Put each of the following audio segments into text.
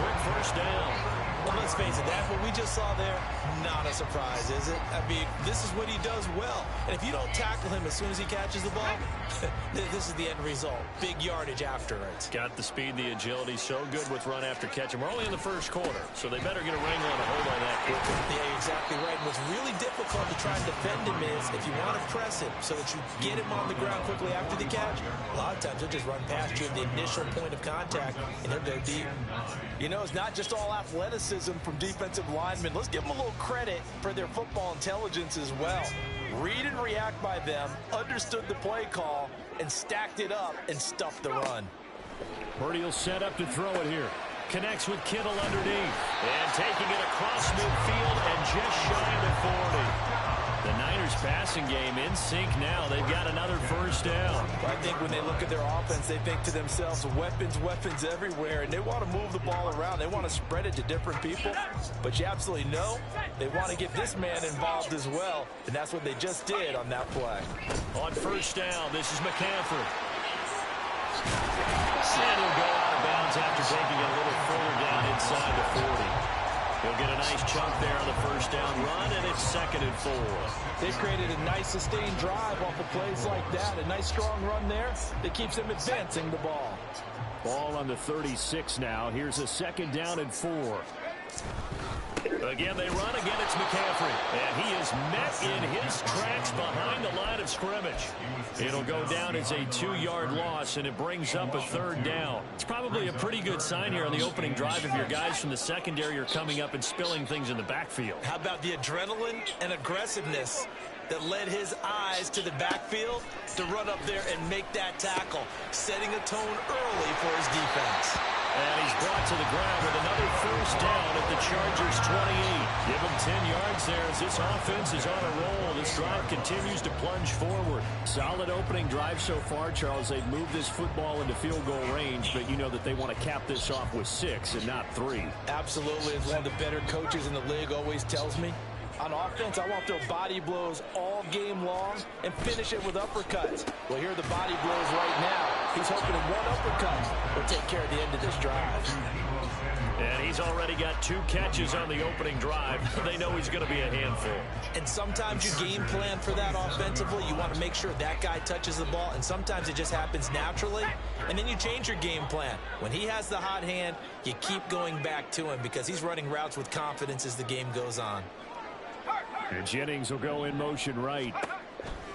quick first down. Well, let's face it, that what we just saw there, not a surprise, is it? I mean, this is what he does well. And if you don't tackle him as soon as he catches the ball, this is the end result. Big yardage after it. Got the speed, the agility, so good with run after catch. And we're only in the first quarter, so they better get a wrangle on a hold on that quickly. Yeah, you're exactly right. And what's really difficult to try and defend him is if you want to press him so that you get him on the ground quickly after the catch, a lot of times he'll just run past you at the initial point of contact, and he'll go deep. You know, it's not just all athleticism from defensive linemen. Let's give them a little credit for their football intelligence as well. Read and react by them, understood the play call, and stacked it up and stuffed the run. Purdy will set up to throw it here. Connects with Kittle underneath. And taking it across midfield and just shy of the 40. The Niners passing game in sync now. They've got another first down. Well, I think when they look at their offense, they think to themselves, weapons, weapons everywhere, and they want to move the ball around. They want to spread it to different people. But you absolutely know they want to get this man involved as well, and that's what they just did on that play. On first down, this is McCaffrey. And he'll go out of bounds after taking it a little further down inside the 40. He'll get a nice chunk there on the first down run, and it's 2nd and 4. They've created a nice sustained drive off of plays like that. A nice strong run there that keeps them advancing the ball. Ball on the 36 now. Here's a 2nd down and 4. Again, they run. Again, it's McCaffrey. And he is met in his tracks behind the line of scrimmage. It'll go down as a 2-yard loss, and it brings up a 3rd down. It's probably a pretty good sign here on the opening drive if your guys from the secondary are coming up and spilling things in the backfield. How about the adrenaline and aggressiveness that led his eyes to the backfield to run up there and make that tackle, setting a tone early for his defense. And he's brought to the ground with another first down at the Chargers' 28. Give him 10 yards there as this offense is on a roll. This drive continues to plunge forward. Solid opening drive so far, Charles. They've moved this football into field goal range, but you know that they want to cap this off with 6 and not 3. Absolutely. As one of the better coaches in the league always tells me, on offense, I want to throw body blows all game long and finish it with uppercuts. Well, here are the body blows right now. He's hoping that one uppercut will take care of the end of this drive. And he's already got 2 catches on the opening drive. They know he's going to be a handful. And sometimes you game plan for that offensively. You want to make sure that guy touches the ball, and sometimes it just happens naturally. And then you change your game plan. When he has the hot hand, you keep going back to him because he's running routes with confidence as the game goes on. And Jennings will go in motion right.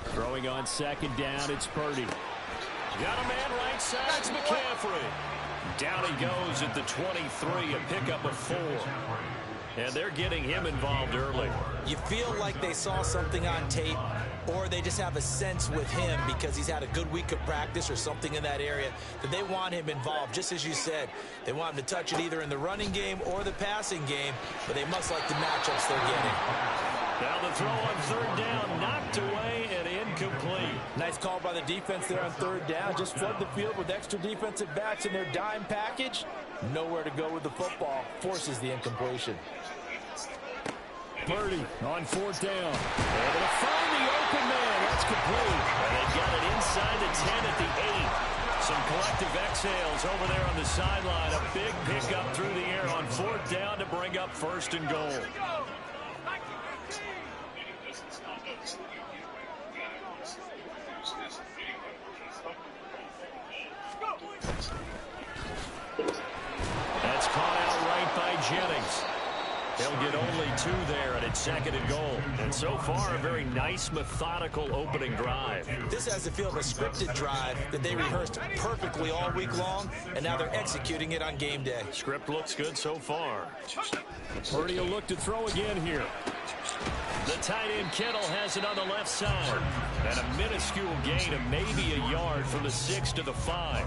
Throwing on 2nd down, it's Purdy. Got a man right side, it's McCaffrey. Down he goes at the 23, a pickup of 4. And they're getting him involved early. You feel like they saw something on tape, or they just have a sense with him because he's had a good week of practice or something in that area that they want him involved. Just as you said, they want him to touch it either in the running game or the passing game, but they must like the matchups they're getting. Now the throw on 3rd down, knocked away and incomplete. Nice call by the defense there on 3rd down. Just flood the field with extra defensive backs in their dime package. Nowhere to go with the football. Forces the incompletion. Purdy on 4th down. Able to find the open man. That's complete. And they got it inside the 10 at the 8. Some collective exhales over there on the sideline. A big pickup through the air on 4th down to bring up 1st and goal. That's caught out right by Jennings. They'll get only 2 there, and it's 2nd and goal. And so far, a very nice, methodical opening drive. This has the feel of a scripted drive that they rehearsed perfectly all week long, and now they're executing it on game day. Script looks good so far. Purdy will look to throw again here. The tight end Kittle has it on the left side. And a minuscule gain of maybe a yard from the 6 to the 5.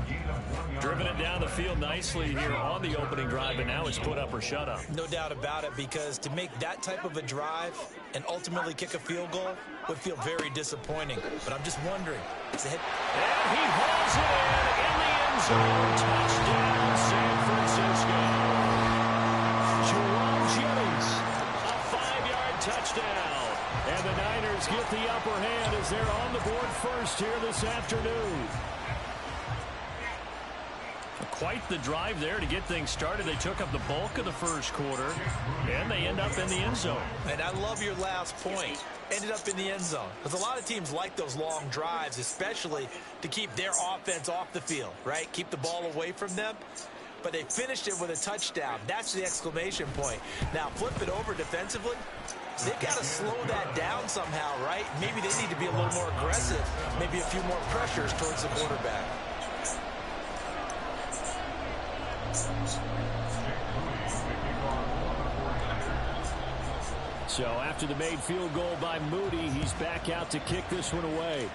Driven it down the field nicely here on the opening drive, and now it's put up or shut up. No doubt about it, because to make that type of a drive and ultimately kick a field goal would feel very disappointing. But I'm just wondering, is it? And he hauls it in the end zone. Touchdown, San Francisco. Jerome Jennings, a 5-yard touchdown. And the Niners get the upper hand as they're on the board first here this afternoon. quite the drive there to get things started. They took up the bulk of the first quarter, and they end up in the end zone. And I love your last point. Ended up in the end zone. Because a lot of teams like those long drives, especially to keep their offense off the field, right? Keep the ball away from them. But they finished it with a touchdown. That's the exclamation point. Now, flip it over defensively. They've got to slow that down somehow, right? Maybe they need to be a little more aggressive. Maybe a few more pressures towards the quarterback. So after the made field goal by Moody, he's back out to kick this one away.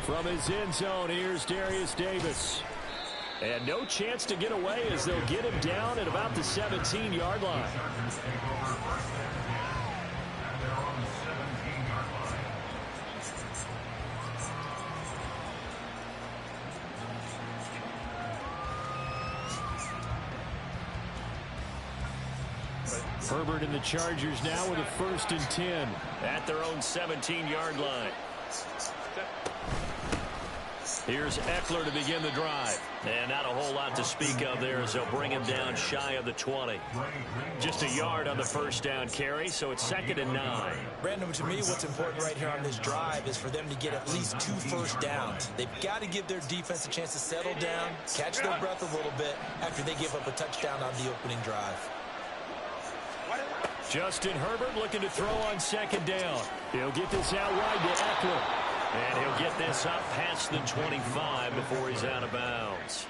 From his end zone, here's Darius Davis. And no chance to get away as they'll get him down at about the 17-yard line. Herbert and the Chargers now with a 1st and 10 at their own 17-yard line. Here's Eckler to begin the drive. And not a whole lot to speak of there as they'll bring him down shy of the 20. Just a yard on the first down carry, so it's 2nd and 9. Brandon, to me, what's important right here on this drive is for them to get at least 2 first downs. They've got to give their defense a chance to settle down, catch their breath a little bit after they give up a touchdown on the opening drive. Justin Herbert looking to throw on 2nd down. He'll get this out wide to Eckler. And he'll get this up past the 25 before he's out of bounds.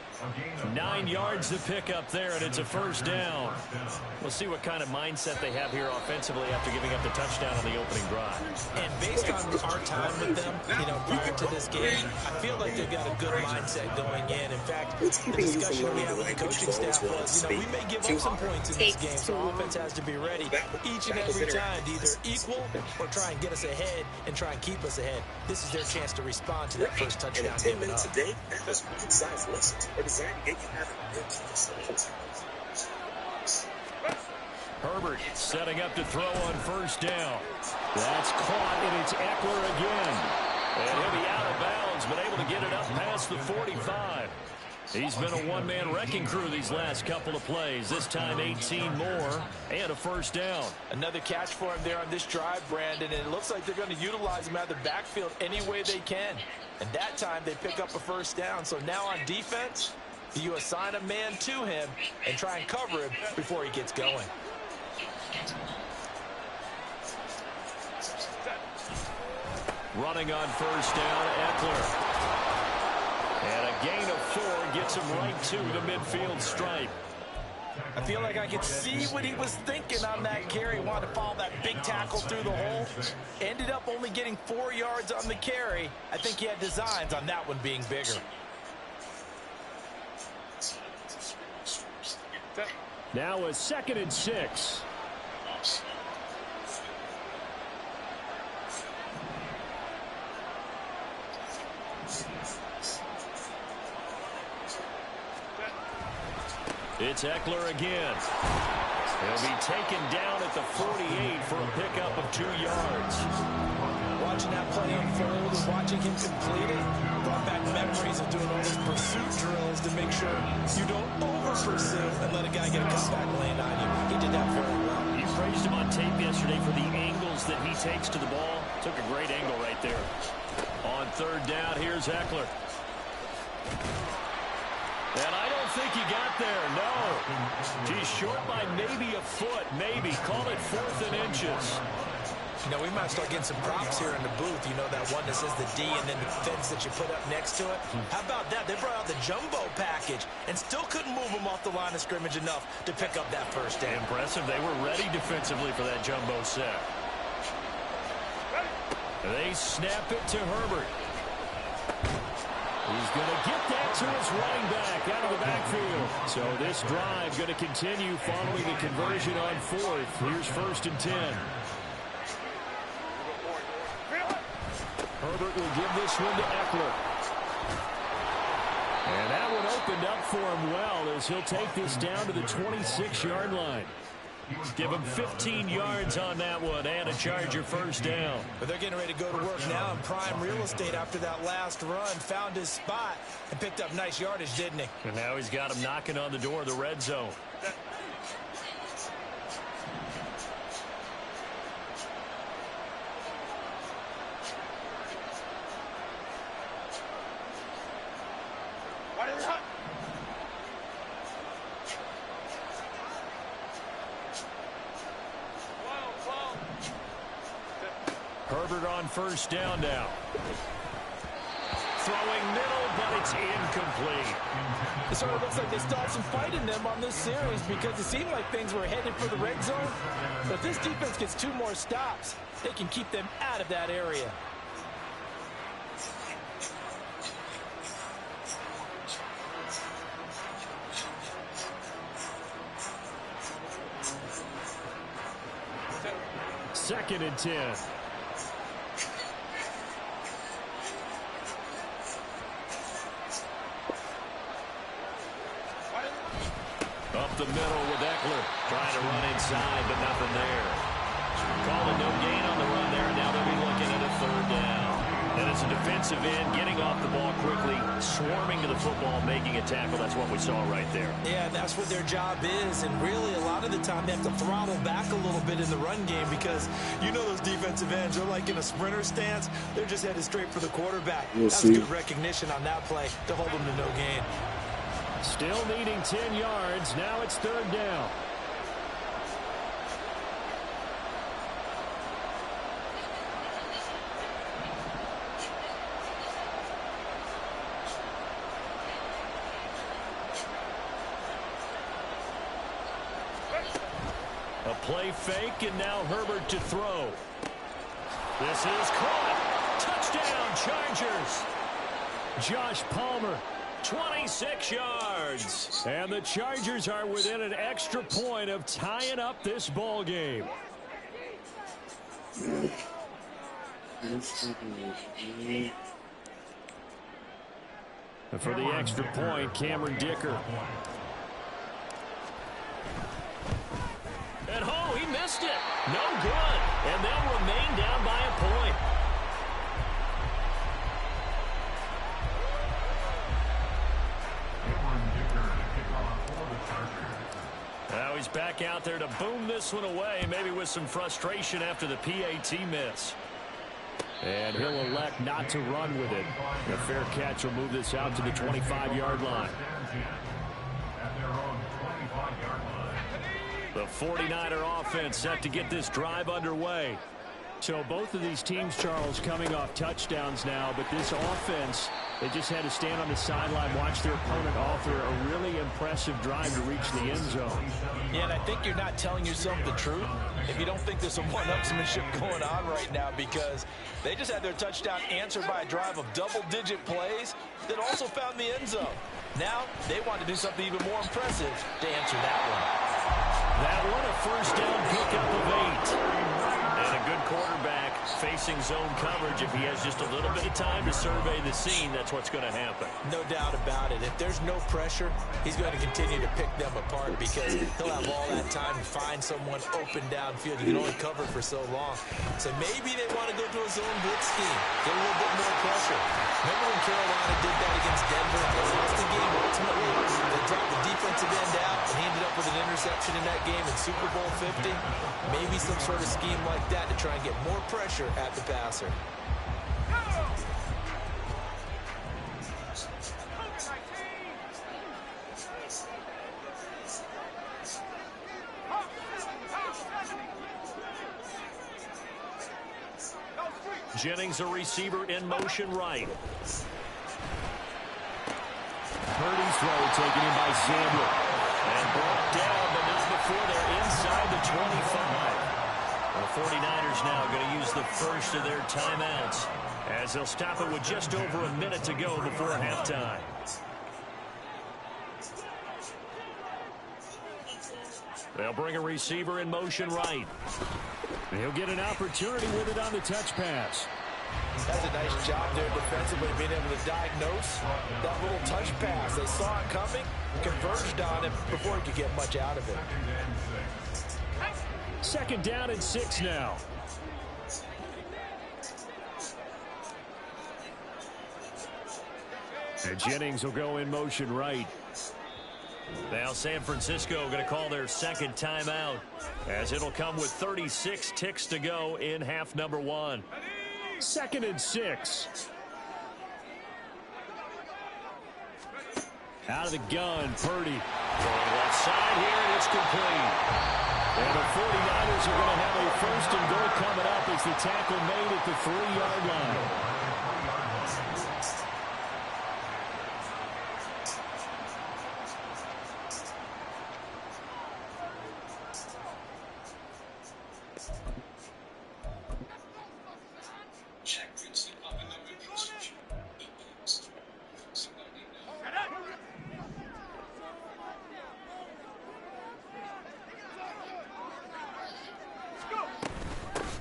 9 yards to pick up there, and it's a 1st down. We'll see what kind of mindset they have here offensively after giving up the touchdown on the opening drive. And based on our time with them, prior to this game, I feel like they've got a good mindset going in. In fact, the discussion we had with the coaching staff was, we may give up some points in this game, so offense has to be ready each and every time to either equal or try and get us ahead and try and keep us ahead. This is their chance to respond to that first touchdown given up. Today, that was one size lessons. Herbert setting up to throw on 1st down. That's caught, and it's Eckler again. And he'll be out of bounds, but able to get it up past the 45. He's been a one-man wrecking crew these last couple of plays. This time 18 more and a 1st down. Another catch for him there on this drive, Brandon, and it looks like they're going to utilize him out of the backfield any way they can. And that time they pick up a 1st down. So now on defense, you assign a man to him and try and cover him before he gets going. Running on 1st down, Eckler. And a gain of 4 gets him right to the midfield stripe. I feel like I could see what he was thinking on that carry. Wanted to follow that big tackle through the hole. Ended up only getting 4 yards on the carry. I think he had designs on that one being bigger. Now a 2nd and 6. It's Eckler again. He'll be taken down at the 48 for a pickup of 2 yards. Watching that play unfold and watching him complete it brought back memories of doing all those pursuit drills to make sure you don't over-pursue and let a guy get a comeback lane on you. He did that very well. You praised him on tape yesterday for the angles that he takes to the ball. Took a great angle right there. On 3rd down, here's Eckler. And I don't think he got there, no. He's short by maybe a foot, maybe. Call it 4th and inches. We might start getting some props here in the booth. That one that says the D and then the fence that you put up next to it. How about that? They brought out the jumbo package and still couldn't move them off the line of scrimmage enough to pick up that 1st down. Impressive. They were ready defensively for that jumbo set. They snap it to Herbert. He's going to get that to his running back out of the backfield. So this drive going to continue following the conversion on 4th. Here's 1st and 10. Herbert will give this one to Eckler. And that one opened up for him well as he'll take this down to the 26-yard line. Give him 15 yards on that one and a Charger first down. But they're getting ready to go to work now in prime real estate after that last run. Found his spot and picked up nice yardage, didn't he? And now he's got him knocking on the door of the red zone. Herbert on first down now. Throwing middle, but it's incomplete. It sort of looks like they still have some fight in them on this series because it seemed like things were headed for the red zone. But if this defense gets 2 more stops, they can keep them out of that area. Second and 10. Up the middle with Eckler. Trying to run inside, but nothing there. Call a no gain on the run there. Now they'll be looking at a third down. And as a defensive end, getting off the ball quickly, swarming to the football, making a tackle. That's what we saw right there. Yeah, that's what their job is. And really, a lot of the time, they have to throttle back a little bit in the run game because you know those defensive ends are like in a sprinter stance. They're just headed straight for the quarterback. That's good recognition on that play to hold them to no gain. Still needing 10 yards. Now it's third down. A play fake, and now Herbert to throw. This is caught. Touchdown, Chargers. Josh Palmer, 26 yards. And the Chargers are within an extra point of tying up this ball game. And for the extra point, Cameron Dicker. And oh, he missed it. No good. And they'll remain down by a point. Now he's back out there to boom this one away, maybe with some frustration after the PAT miss. And he'll elect not to run with it. A fair catch will move this out to the 25-yard line. The 49er offense set to get this drive underway. So both of these teams, Charles, coming off touchdowns now, but this offense, they just had to stand on the sideline, watch their opponent author a really impressive drive to reach the end zone. Yeah, and I think you're not telling yourself the truth if you don't think there's some one-upsmanship going on right now, because they just had their touchdown answered by a drive of double-digit plays that also found the end zone. Now they want to do something even more impressive to answer that one. That one a first down pickup of 8. And a good quarterback facing zone coverage. If he has just a little bit of time to survey the scene, that's what's going to happen. No doubt about it. If there's no pressure, he's going to continue to pick them apart because he'll have all that time to find someone open downfield. You can only cover for so long. So maybe they want to go to a zone blitz scheme, get a little bit more pressure. Remember when Carolina did that against Denver? They lost the game ultimately. They dropped the defensive end out, and he ended up with an interception in that game in Super Bowl 50. Maybe some sort of scheme like that to try and get more pressure at the passer. Jennings, a receiver in motion right. Purdy's throw taken in by Sandler. And brought down, but not before they're inside the 25. The 49ers now going to use the first of their timeouts as they'll stop it with just over a minute to go before halftime. They'll bring a receiver in motion right. He'll get an opportunity with it on the touch pass. That's a nice job there defensively, being able to diagnose that little touch pass. They saw it coming, converged on it before he could get much out of it. Second down and 6 now. And Jennings will go in motion right. Now San Francisco going to call their second timeout, as it'll come with 36 ticks to go in half number 1. Second and 6. Out of the gun, Purdy. Going left side here, and it's complete. And the 49ers are going to have a first and goal coming up as the tackle made at the 3-yard line.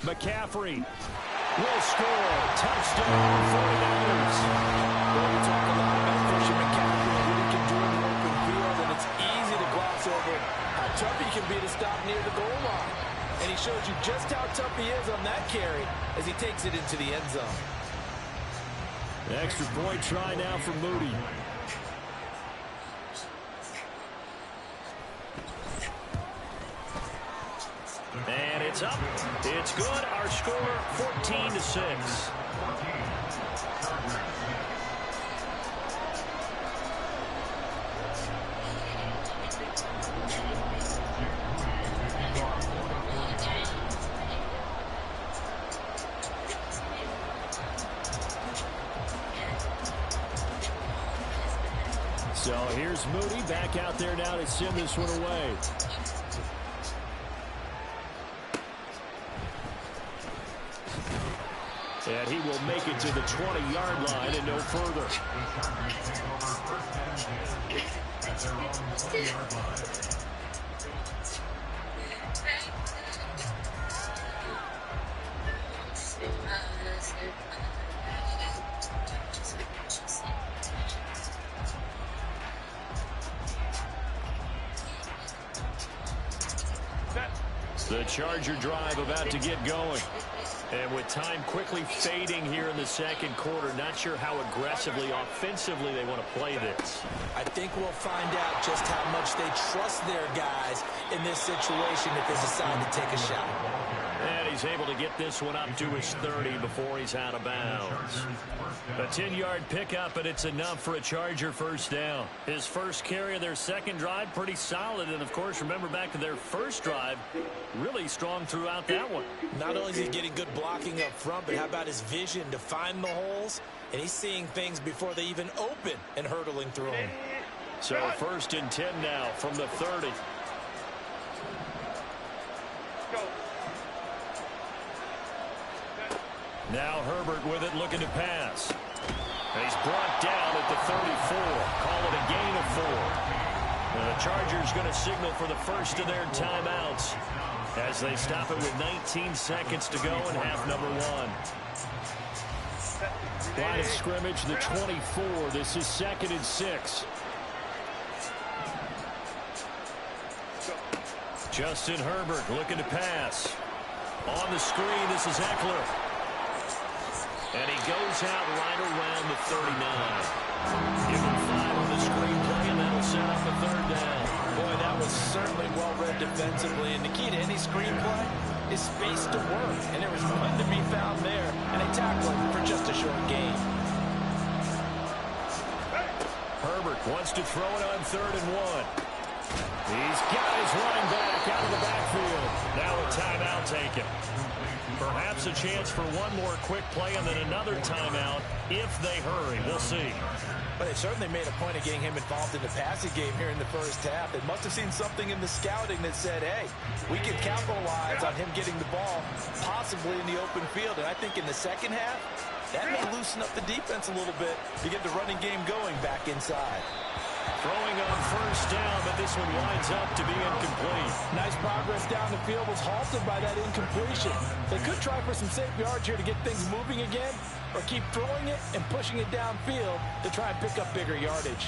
McCaffrey will score. Touchdown, 49ers. Well, we talk a lot about Christian McCaffrey and what he can do in the open field, and it's easy to gloss over how tough he can be to stop near the goal line. And he shows you just how tough he is on that carry as he takes it into the end zone. The extra point try now for Moody. And it's up. It's good. Our score, 14-6. So here's Moody back out there now to send this one away. And he will make it to the 20-yard line and no further. The Charger drive about to get going. And with time quickly fading here in the second quarter, not sure how aggressively, offensively they want to play this. I think we'll find out just how much they trust their guys in this situation if they decide to take a shot. And he's able to get this one up to his 30 before he's out of bounds. A 10-yard pickup, and it's enough for a Charger first down. His first carry of their second drive, pretty solid. And, of course, remember back to their first drive, really strong throughout that one. Not only is he getting good blocking up front, but how about his vision to find the holes? And he's seeing things before they even open and hurdling through them. So first and 10 now from the 30. Now Herbert with it, looking to pass. And he's brought down at the 34. Call it a gain of 4. And the Chargers going to signal for the first of their timeouts as they stop it with 19 seconds to go in half number 1. Line of scrimmage, the 24. This is second and 6. Justin Herbert looking to pass. On the screen, this is Eckler. And he goes out right around the 39. Give him 5 on the screen play, and that'll set up a third down. Boy, that was certainly well read defensively. And the key to any screen play is space to work. And there was none to be found there. And they tackle him for just a short gain. Herbert wants to throw it on 3rd and 1. He's got his running back out of the backfield. Now a timeout taken. Perhaps a chance for one more quick play and then another timeout if they hurry. We'll see. But they certainly made a point of getting him involved in the passing game here in the first half. They must have seen something in the scouting that said, hey, we can capitalize on him getting the ball possibly in the open field. And I think in the second half, that may loosen up the defense a little bit to get the running game going back inside. Throwing on first down, but this one winds up to be incomplete. Nice progress down the field was halted by that incompletion. They could try for some safe yards here to get things moving again, or keep throwing it and pushing it downfield to try and pick up bigger yardage.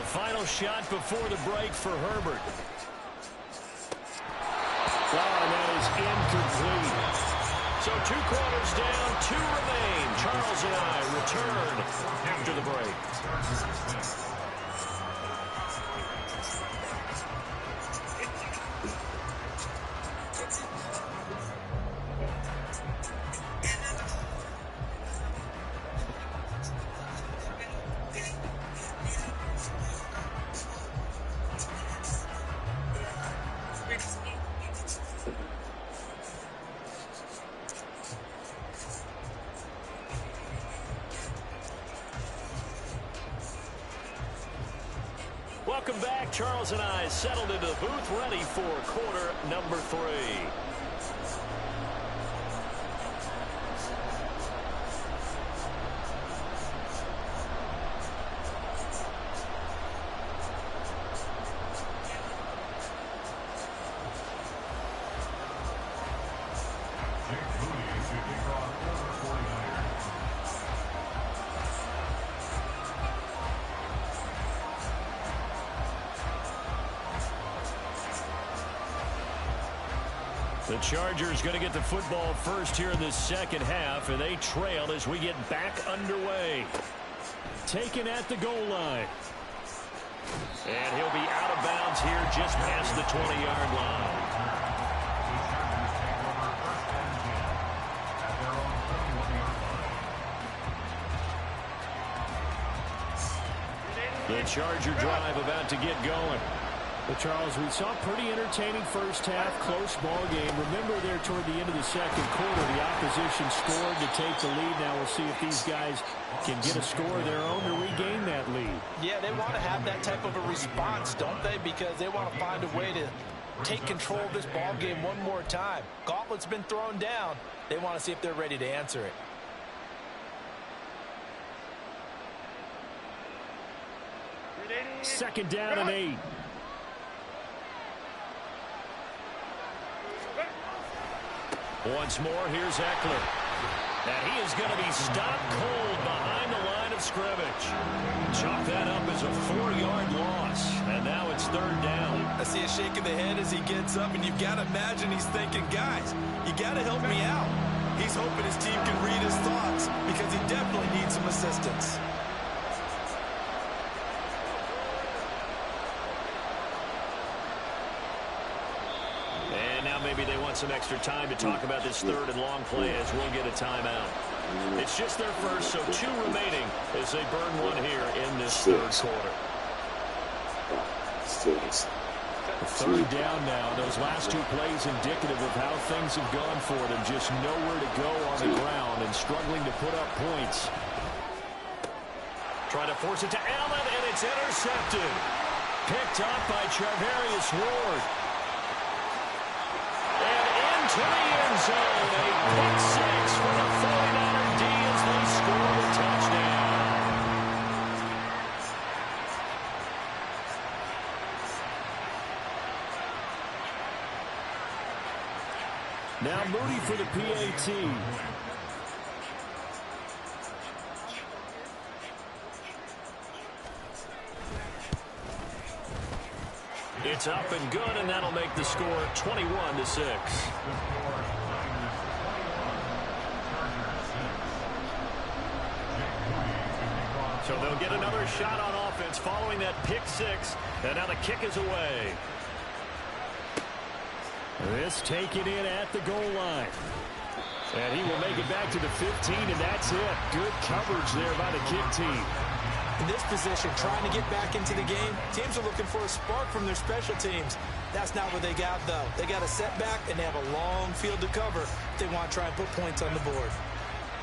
The final shot before the break for Herbert. And that is incomplete. So 2 quarters down, 2 remain. Charles and I return after the break. Welcome back. Charles and I settled into the booth, ready for quarter number 3. The Chargers going to get the football first here in the second half, and they trail as we get back underway. Taken at the goal line. And he'll be out of bounds here just past the 20-yard line. The Charger drive about to get going. Well, Charles, we saw a pretty entertaining first half, close ball game. Remember there toward the end of the second quarter, the opposition scored to take the lead. Now we'll see if these guys can get a score of their own to regain that lead. Yeah, they want to have that type of a response, don't they? Because they want to find a way to take control of this ball game one more time. Gauntlet's been thrown down. They want to see if they're ready to answer it. Second down and 8. Once more, here's Eckler. And he is going to be stopped cold behind the line of scrimmage. Chalk that up as a 4-yard loss. And now it's 3rd down. I see a shake of the head as he gets up, and you've got to imagine he's thinking, guys, you got to help me out. He's hoping his team can read his thoughts because he definitely needs some assistance. Maybe they want some extra time to talk about this 3rd and long play as we'll get a timeout. It's just their first, so 2 remaining as they burn one here in this 3rd quarter. 3rd down now. Those last 2 plays indicative of how things have gone for them. Just nowhere to go on the ground and struggling to put up points. Trying to force it to Allen, and it's intercepted. Picked up by Charvarius Ward. To the end zone, a pick 6 for the 49er D as they score the touchdown. Now Moody for the PAT. It's up and good, and that'll make the score 21-6. So they'll get another shot on offense following that pick 6, and now the kick is away. This taken in at the goal line. And he will make it back to the 15, and that's it. Good coverage there by the kick team. In this position, trying to get back into the game, teams are looking for a spark from their special teams. That's not what they got, though. They got a setback, and they have a long field to cover if they want to try and put points on the board.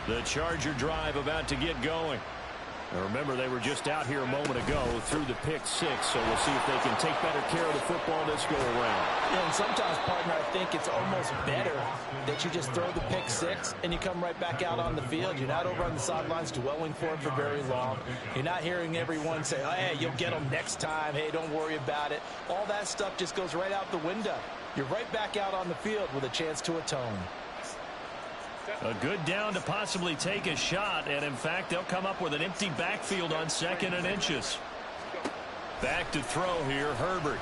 The Charger drive about to get going. Now remember, they were just out here a moment ago through the pick 6, so we'll see if they can take better care of the football this go-around. Yeah, and sometimes, partner, I think it's almost better that you just throw the pick 6 and you come right back out on the field. You're not over on the sidelines dwelling for it for very long. You're not hearing everyone say, oh, hey, you'll get them next time. Hey, don't worry about it. All that stuff just goes right out the window. You're right back out on the field with a chance to atone. A good down to possibly take a shot, and in fact, they'll come up with an empty backfield on 2nd and inches. Back to throw here, Herbert.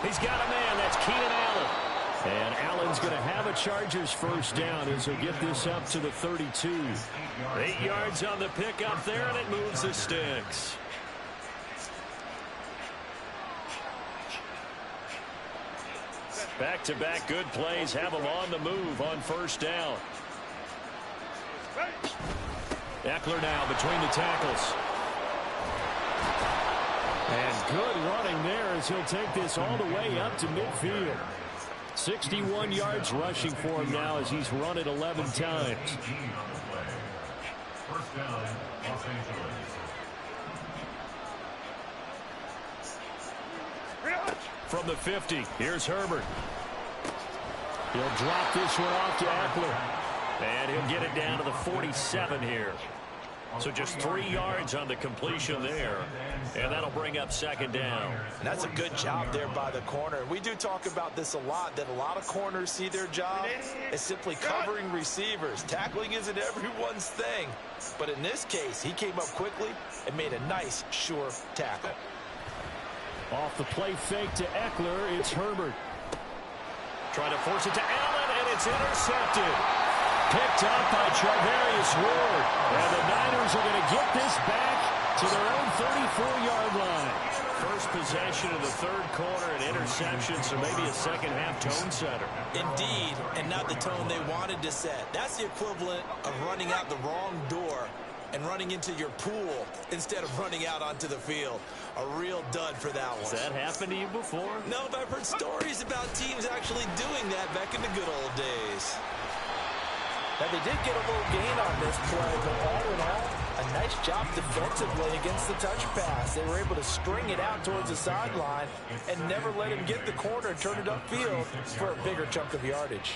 He's got a man. That's Keenan Allen. And Allen's going to have a Chargers first down as he'll get this up to the 32. 8 yards on the pickup there, and it moves the sticks. Back-to-back good plays have them on the move on first down. Eckler now between the tackles. And good running there as he'll take this all the way up to midfield. 61 yards rushing for him now as he's run it 11 times. First down, Los Angeles. From the 50, here's Herbert. He'll drop this one off to Eckler. And he'll get it down to the 47 here. So just 3 yards on the completion there. And that'll bring up second down. And that's a good job there by the corner. We do talk about this a lot, that a lot of corners see their job as simply covering receivers. Tackling isn't everyone's thing. But in this case, he came up quickly and made a nice, sure tackle. Off the play fake to Eckler, it's Herbert. Trying to force it to Allen, and it's intercepted. Picked up by Charvarius Ward. And the Niners are going to get this back to their own 34-yard line. First possession of the third quarter, an interception, so maybe a second-half tone setter. Indeed, and not the tone they wanted to set. That's the equivalent of running out the wrong door and running into your pool instead of running out onto the field. A real dud for that one. Has that happened to you before? No, but I've heard stories about teams actually doing that back in the good old days. Now, they did get a little gain on this play, but all in all, a nice job defensively against the touch pass. They were able to string it out towards the sideline and never let him get the corner and turn it upfield for a bigger chunk of yardage.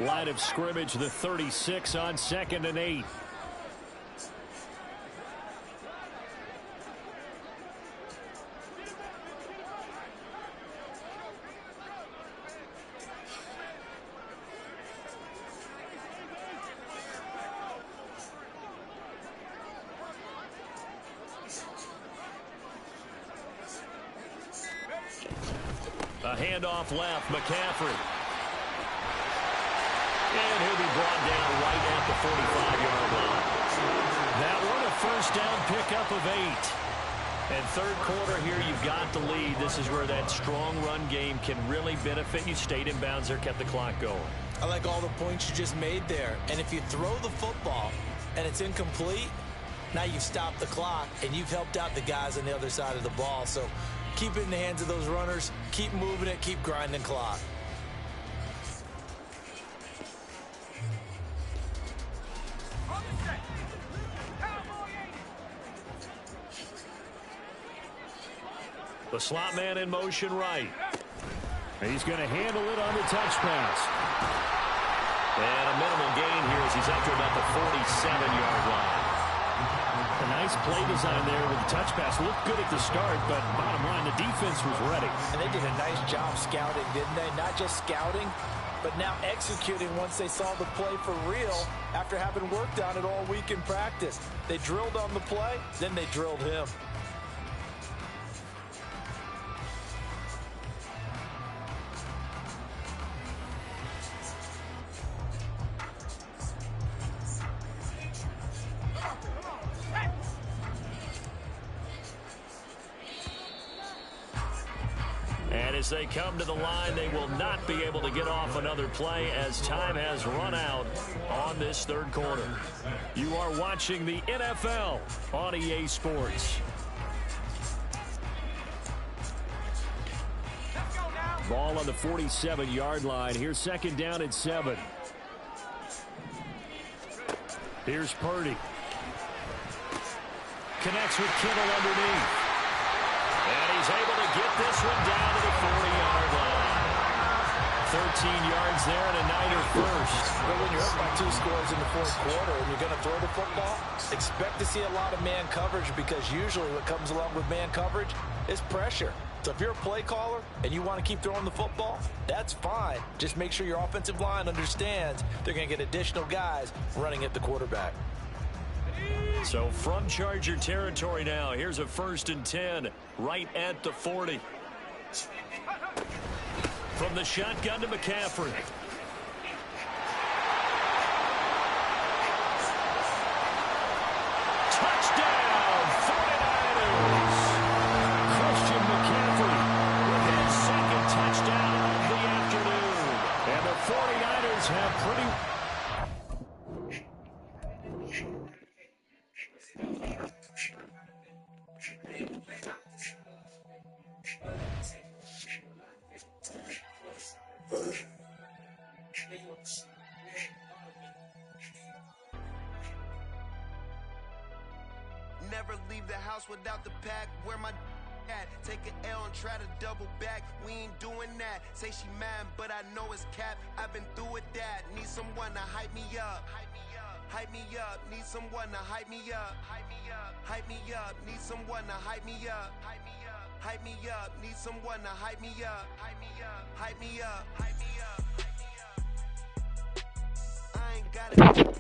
Line of scrimmage, the 36 on 2nd and 8. A handoff left, McCaffrey. And he'll be brought down right at the 45-yard line. That one, a first down pickup of 8. And third quarter here, you've got the lead. This is where that strong run game can really benefit you. Stayed in bounds there, kept the clock going. I like all the points you just made there. And if you throw the football and it's incomplete, now you've stopped the clock and you've helped out the guys on the other side of the ball. So keep it in the hands of those runners. Keep moving it. Keep grinding clock. The slot man in motion right. He's going to handle it on the touch pass. And a minimal gain here as he's up to about the 47-yard line. A nice play design there with the touch pass. Looked good at the start, but bottom line, the defense was ready. And they did a nice job scouting, didn't they? Not just scouting, but now executing once they saw the play for real after having worked on it all week in practice. They drilled on the play, then they drilled him. As they come to the line, they will not be able to get off another play as time has run out on this third quarter. You are watching the NFL on EA Sports. Ball on the 47-yard line. Here's second down and 7. Here's Purdy. Connects with Kittle underneath. And he's able to get this one down to the 40-yard line. 13 yards there and a Niner first. But when you're up by 2 scores in the fourth quarter and you're going to throw the football, expect to see a lot of man coverage because usually what comes along with man coverage is pressure. So if you're a play caller and you want to keep throwing the football, that's fine. Just make sure your offensive line understands they're going to get additional guys running at the quarterback. So from Charger territory now, here's a 1st and 10 right at the 40. From the shotgun to McCaffrey. Touchdown, 49ers. Christian McCaffrey with his 2nd touchdown of the afternoon. And the 49ers have pretty... Never leave the house without the pack. Where my at? Take an L and try to double back. We ain't doing that. Say she mad, but I know it's cap. I've been through with that. Need someone to hype me up. Hype me up. Need someone to hype me up. Hype me up. Hype me up. Need someone to hype me up. Hype me up. Hype me up. Need someone to hype me up. Hype me up. Hype me up. Hype me up. I ain't got it.